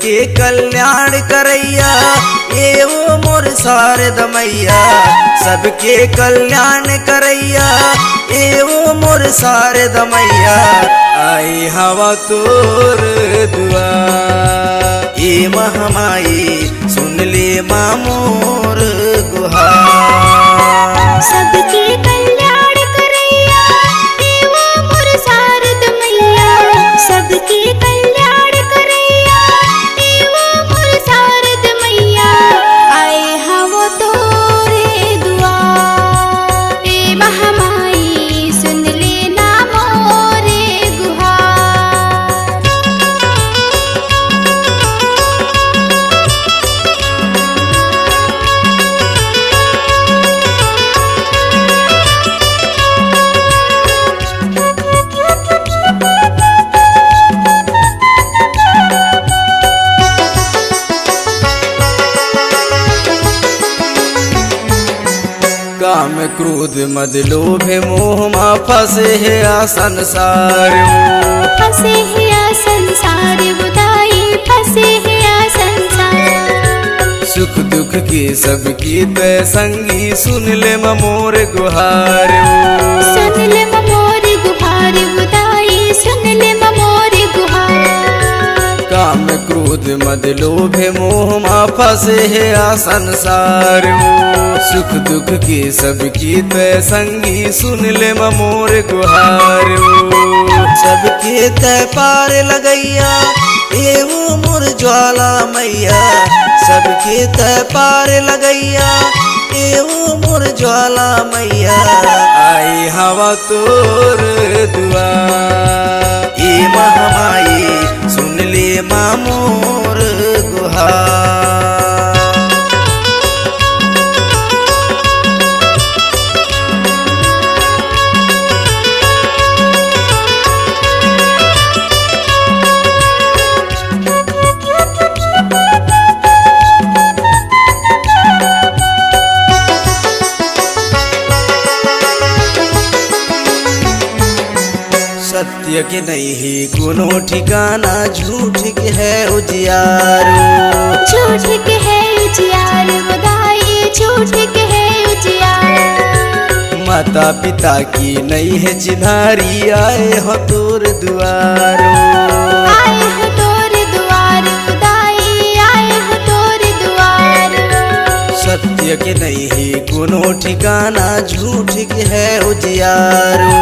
सबके कल्याण करैया एवो मोर शारद मैया। सबके कल्याण करैया एवो मोर शारद मैया। आई हवा तोर दुआर ए महामाई सुन ले माँ मोर गुहार। सबके कल्याण करैया एवो मोर शारद मैया। सबके कल्याण करैया एवो मोर शारद मैया। आए हवो तोरे दुआर ए महामाई सुन लेना मोरे गुहार। काम क्रोध मद लोभ मोह मा फंसे है आ संसार। फंसे है आ संसार बुदाई फंसे है आ संसार। सुख दुख के सबकी तय संगी सुन ले मोर गुहार। सुन ले मोर गुहार बुदाई सुन ले मोर गुहार। काम क्रोध मद लोभ मोह मा फंसे है आ संसार। सुख दुख के सबकी तय संगी सुन ले मोर गुहार। सबके तय पार लगैया एवो मोर ज्वाला मैया। सबके तय पार लगैया एवो मोर ज्वाला मैया। आई हवा तोर दुआर ए महामाई सुन ले माँ मोर गुहार। सत्य के नहीं ही कोनो ठिकाना झूठ के है उजियारो। झूठ के है उजियार बुदाई झूठ के है उजियार। माता पिता की नहीं है चिन्हारी आए हो तोर दुआरो। आए हो तोर दुआर बुदाई आए हो तोर दुआर। सत्य के नहीं ही कोनो ठिकाना झूठ के है उजियारो।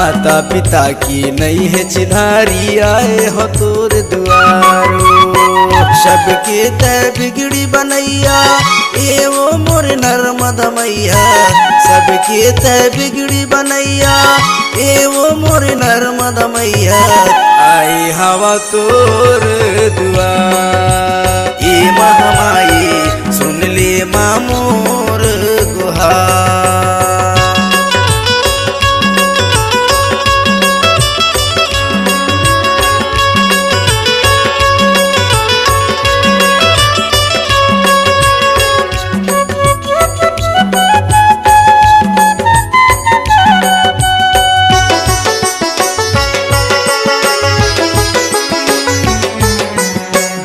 माता पिता की नहीं है चिन्हारी आए हो तोर दुआरो। सबके तय बिगड़ी बनैया एवो मोर नर्मद मैया। सबके तय बिगड़ी बनैया एवो मोर नर्मद मैया। आई हवा तोर दुआर ए महामाई सुन ले माँ मोर गुहार।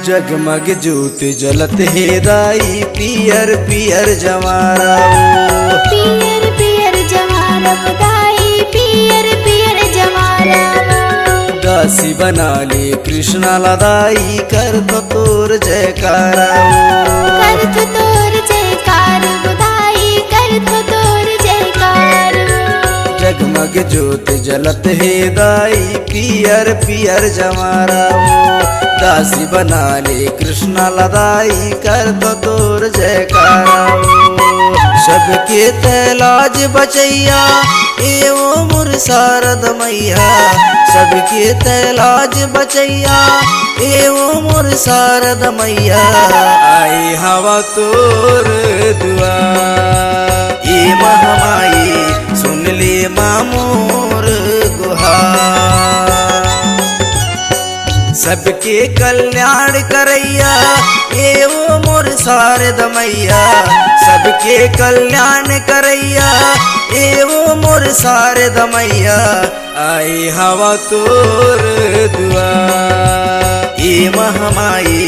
जगमग ज्योत जलत है दाई पियर पियर जवारा। पियर पियर जवारा बुदाई पियर पियर जवारा। दासी बना ले कृष्णा लदाई कर तो तोर जयकारा। कर तो तोर जयकार बुदाई कर तो तोर जयकार। जगमग ज्योत जलत है दाई पियर पियर जवारा। दासी बना ले कृष्णा लदाई कर तो तोर जयकारा। सबके तैलाज बचैया एवो मोर शारद मैया। सबके तैलाज बचैया एवो मोर शारद मैया। आई हवा तोर दुआर ए महामाई सुन ले माँ मोर गुहार। सबके कल्याण करैया एवो मोर शारद मैया। सबके कल्याण करैया एवो मोर शारद मैया। आई हवा तोर दुआर ए महामाई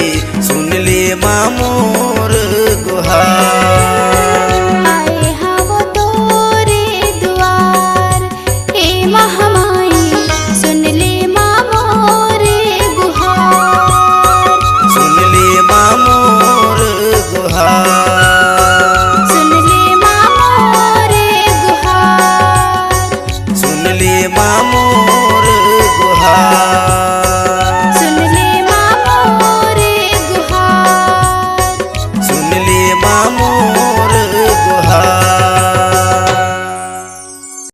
मामो